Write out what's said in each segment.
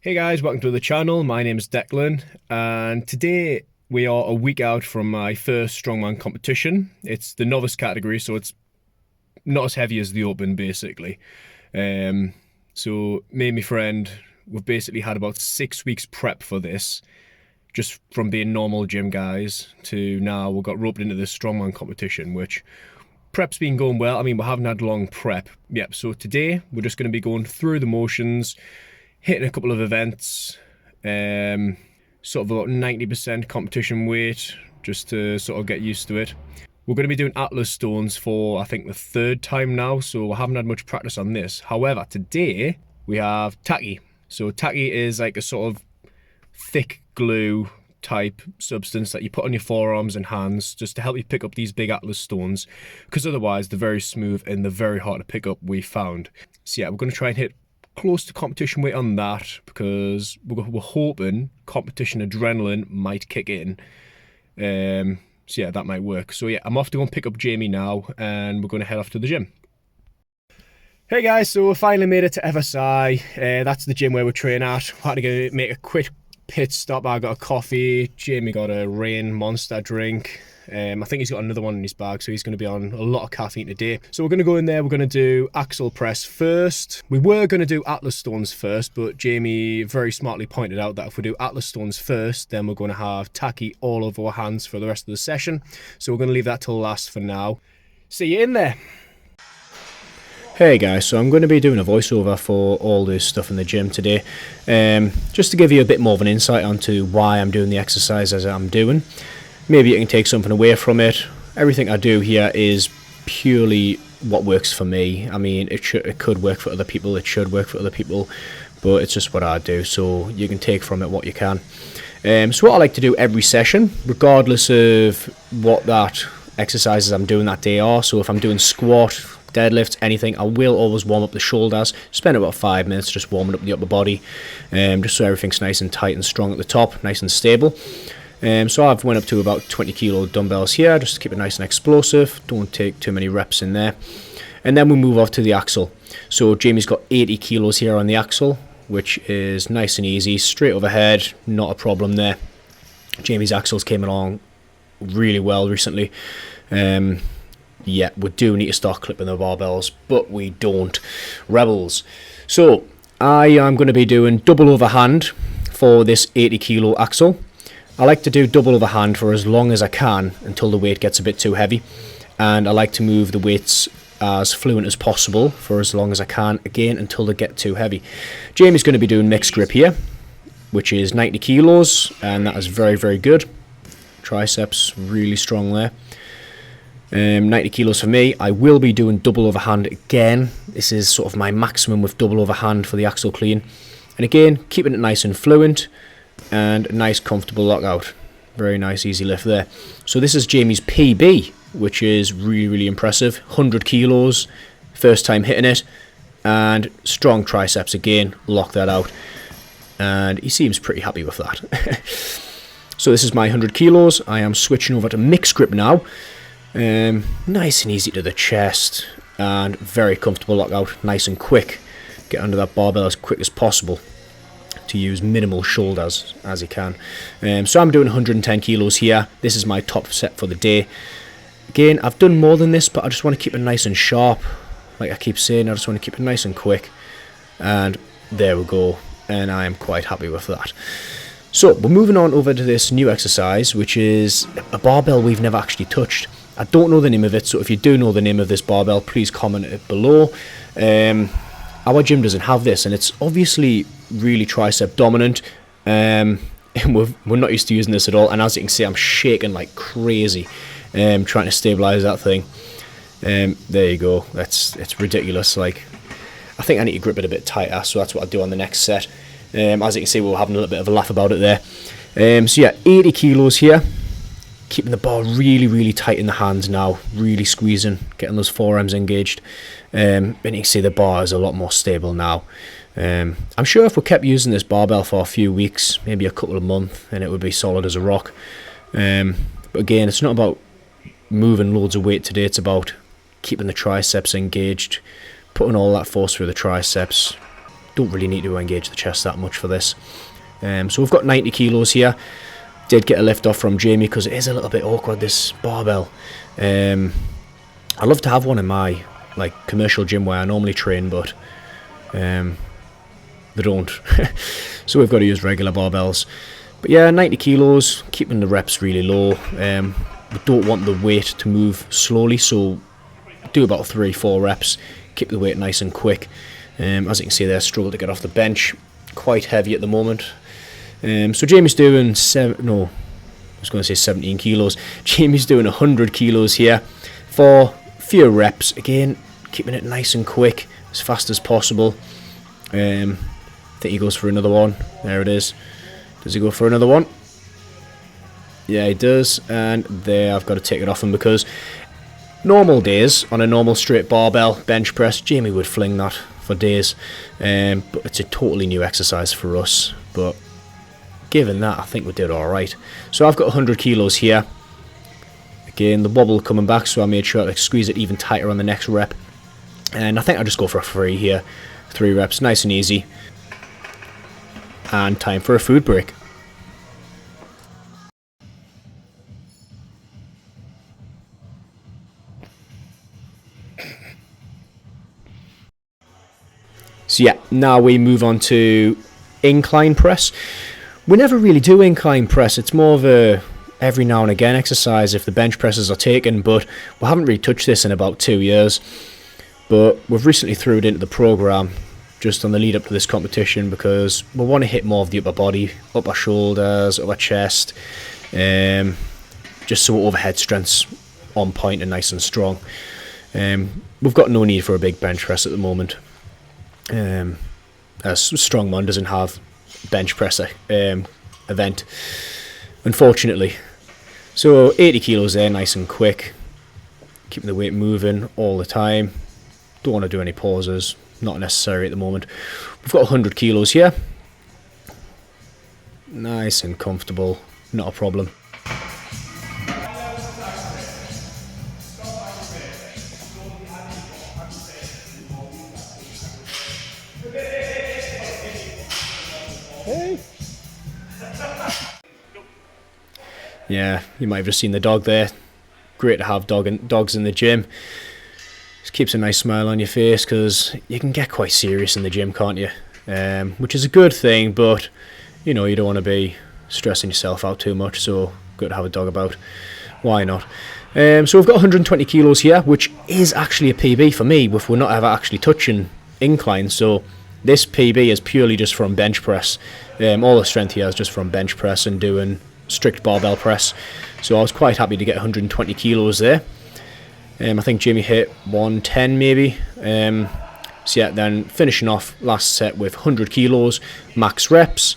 Hey guys, welcome to the channel. My name is Declan, and today we are a week out from my first strongman competition. It's the novice category, so it's not as heavy as the open, basically. So me and my friend, we've basically had about 6 weeks prep for this, just from being normal gym guys to now we got roped into this strongman competition, which prep's been going well. I mean, we haven't had long prep. Yep, so today we're just going to be going through the motions, hitting a couple of events, sort of about 90% competition weight, just to sort of get used to it. We're going to be doing Atlas stones for, I think, the third time now, so I haven't had much practice on this. However, today we have tacky. So tacky is like a sort of thick glue type substance that you put on your forearms and hands just to help you pick up these big Atlas stones, because otherwise they're very smooth and they're very hard to pick up, we found. So yeah, we're going to try and hit close to competition weight on that, because we're hoping competition adrenaline might kick in. So yeah, that might work. So yeah, I'm off to go and pick up Jamie now, and we're going to head off to the gym. Hey guys, so we finally made it to FSI. That's the gym where we train at. I had to make a quick pit stop. I got a coffee, Jamie got a Rain Monster drink. I think he's got another one in his bag, so he's going to be on a lot of caffeine today. So we're going to go in there, we're going to do axle press first. We were going to do Atlas stones first, but Jamie very smartly pointed out that if we do Atlas stones first, then we're going to have tacky all over our hands for the rest of the session. So we're going to leave that till last for now. See you in there. Hey guys, so I'm going to be doing a voiceover for all this stuff in the gym today, just to give you a bit more of an insight onto why I'm doing the exercises I'm doing. Maybe you can take something away from it. Everything I do here is purely what works for me. I mean, it could work for other people, it should work for other people, but it's just what I do, so you can take from it what you can. So what I like to do every session, regardless of what that exercises I'm doing that day are, so if I'm doing squat, deadlifts, anything, I will always warm up the shoulders. Spend about 5 minutes just warming up the upper body, just so everything's nice and tight and strong at the top, nice and stable. So I've went up to about 20 kilo dumbbells here, just to keep it nice and explosive. Don't take too many reps in there. And then we move off to the axle. So Jamie's got 80 kilos here on the axle, which is nice and easy, straight overhead, not a problem there. Jamie's axles came along really well recently. Yeah, we do need to start clipping the barbells, but we don't. Rebels. So I am going to be doing double overhand for this 80 kilo axle. I like to do double overhand for as long as I can until the weight gets a bit too heavy, and I like to move the weights as fluent as possible for as long as I can, again until they get too heavy. Jamie's going to be doing mixed grip here, which is 90 kilos, and that is very, very good. Triceps really strong there. 90 kilos for me. I will be doing double overhand again. This is sort of my maximum with double overhand for the axle clean, and again keeping it nice and fluent and a nice comfortable lockout. Very nice easy lift there. So this is Jamie's PB, which is really, really impressive. 100 kilos, first time hitting it, and strong triceps again, lock that out, and he seems pretty happy with that. So this is my 100 kilos. I am switching over to mixed grip now. Nice and easy to the chest, and very comfortable lockout, nice and quick. Get under that barbell as quick as possible to use minimal shoulders as you can. So I'm doing 110 kilos here. This is my top set for the day. Again, I've done more than this, but I just want to keep it nice and sharp. Like I keep saying, I just want to keep it nice and quick. And there we go. And I am quite happy with that. So we're moving on over to this new exercise, which is a barbell we've never actually touched. I don't know the name of it, so if you do know the name of this barbell, please comment it below. Our gym doesn't have this, and it's obviously really tricep dominant. And we're not used to using this at all, and as you can see, I'm shaking like crazy, trying to stabilize that thing. There you go. It's ridiculous. Like, I think I need to grip it a bit tighter, so that's what I'll do on the next set. As you can see, we're having a little bit of a laugh about it there. So yeah, 80 kilos here. Keeping the bar really, really tight in the hands now, really squeezing, getting those forearms engaged. And you can see the bar is a lot more stable now. I'm sure if we kept using this barbell for a few weeks, maybe a couple of months, then it would be solid as a rock. But again, it's not about moving loads of weight today, it's about keeping the triceps engaged, putting all that force through the triceps, don't really need to engage the chest that much for this. So we've got 90 kilos here. Did get a lift off from Jamie because it is a little bit awkward, this barbell. I love to have one in my commercial gym where I normally train, but they don't. So we've got to use regular barbells. But yeah, 90 kilos, keeping the reps really low. We don't want the weight to move slowly, so do about 3-4 reps. Keep the weight nice and quick. As you can see there, struggle to get off the bench. Quite heavy at the moment. So Jamie's doing 17 kilos. Jamie's doing 100 kilos here for few reps. Again, keeping it nice and quick, as fast as possible. I think he goes for another one. There it is. Does he go for another one? Yeah, he does. And there, I've got to take it off him because normal days on a normal straight barbell bench press, Jamie would fling that for days. But it's a totally new exercise for us. But given that, I think we did alright. So I've got 100 kilos here. Again, the wobble coming back, so I made sure to squeeze it even tighter on the next rep. And I think I'll just go for a 3 here. 3 reps, nice and easy. And time for a food break. So yeah, now we move on to incline press. We never really do incline press. It's more of a every now and again exercise if the bench presses are taken, but we haven't really touched this in about 2 years. But we've recently threw it into the program just on the lead up to this competition because we want to hit more of the upper body, upper shoulders, upper chest, just so overhead strength's on point and nice and strong. We've got no need for a big bench press at the moment, as Strongman doesn't have bench press event, unfortunately. So 80 kilos there, nice and quick, keeping the weight moving all the time. Don't want to do any pauses, not necessary at the moment. We've got 100 kilos here, nice and comfortable, not a problem. Yeah, you might have just seen the dog there. Great to have dogs in the gym. Just keeps a nice smile on your face because you can get quite serious in the gym, can't you? Which is a good thing, but you know, you don't want to be stressing yourself out too much, so good to have a dog about. Why not? So we've got 120 kilos here, which is actually a PB for me if we're not ever actually touching incline. So this PB is purely just from bench press. All the strength here is just from bench press and doing strict barbell press. So I was quite happy to get 120 kilos there. I think Jamie hit 110 maybe. So yeah, then finishing off last set with 100 kilos, max reps.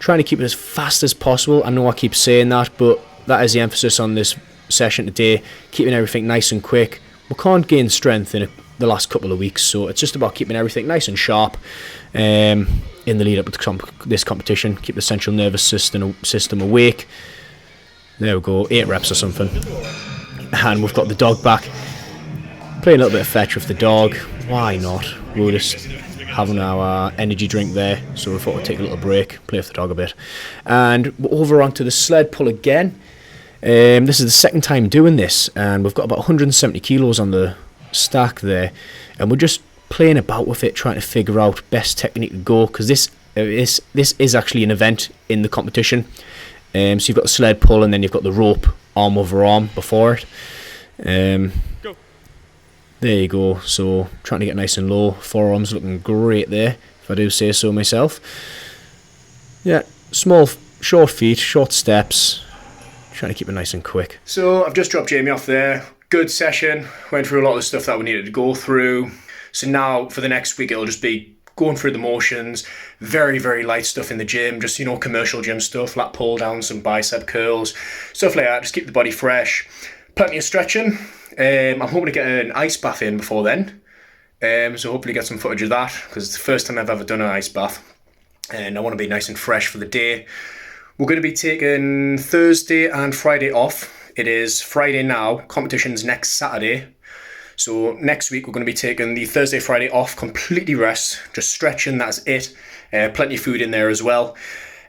Trying to keep it as fast as possible. I know I keep saying that, but that is the emphasis on this session today. Keeping everything nice and quick. We can't gain strength in the last couple of weeks, so it's just about keeping everything nice and sharp in the lead up to this competition. Keep the central nervous system awake. There we go, 8 reps or something. And we've got the dog back. Playing a little bit of fetch with the dog. Why not? We're just having our energy drink there, so we thought we'd take a little break, play with the dog a bit. And we're over onto the sled pull again. This is the second time doing this, and we've got about 170 kilos on the stack there, and we're just playing about with it, trying to figure out best technique to go, because this is actually an event in the competition. So you've got the sled pull, and then you've got the rope arm over arm before it. Go. There you go. So trying to get nice and low. Forearms looking great there, if I do say so myself. Yeah, small, short feet, short steps. Trying to keep it nice and quick. So I've just dropped Jamie off there. Good session. Went through a lot of the stuff that we needed to go through. So now for the next week, it'll just be going through the motions. Very, very light stuff in the gym. Just, you know, commercial gym stuff, lat pull down, some bicep curls, stuff like that. Just keep the body fresh. Plenty of stretching. I'm hoping to get an ice bath in before then. So hopefully get some footage of that, because it's the first time I've ever done an ice bath. And I want to be nice and fresh for the day. We're going to be taking Thursday and Friday off. It is Friday now. Competition's next Saturday. So next week we're going to be taking the Thursday, Friday off, completely rest, just stretching, that's it. Plenty of food in there as well.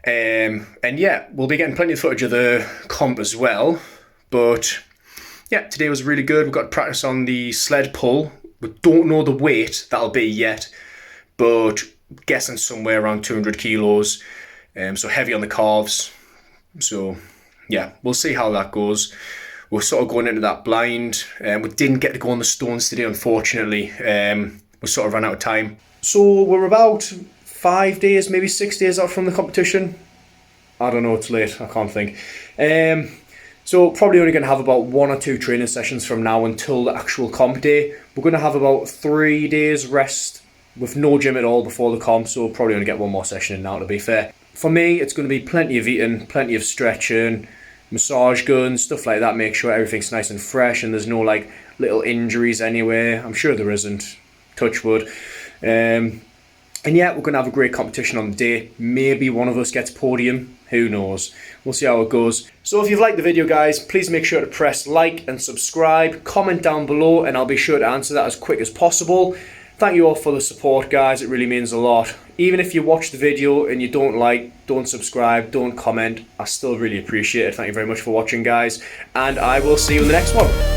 And yeah, we'll be getting plenty of footage of the comp as well. But yeah, today was really good. We've got practice on the sled pull. We don't know the weight that'll be yet, but guessing somewhere around 200 kilos. So heavy on the calves. So yeah, we'll see how that goes. We're sort of going into that blind. We didn't get to go on the stones today, unfortunately. We sort of ran out of time. So we're about 5 days, maybe 6 days out from the competition. I don't know, it's late, I can't think. So probably only going to have about 1 or 2 training sessions from now until the actual comp day. We're going to have about 3 days rest with no gym at all before the comp, so we'll probably only get 1 more session in now, to be fair. For me, it's going to be plenty of eating, plenty of stretching, massage guns, stuff like that. Make sure everything's nice and fresh and there's no like little injuries anywhere. I'm sure there isn't, touch wood. And yeah, we're going to have a great competition on the day. Maybe one of us gets podium, who knows. We'll see how it goes. So if you've liked the video, guys, please make sure to press like and subscribe. Comment down below and I'll be sure to answer that as quick as possible. Thank you all for the support, guys. It really means a lot. Even if you watch the video and you don't like, don't subscribe, don't comment, I still really appreciate it. Thank you very much for watching, guys. And I will see you in the next one.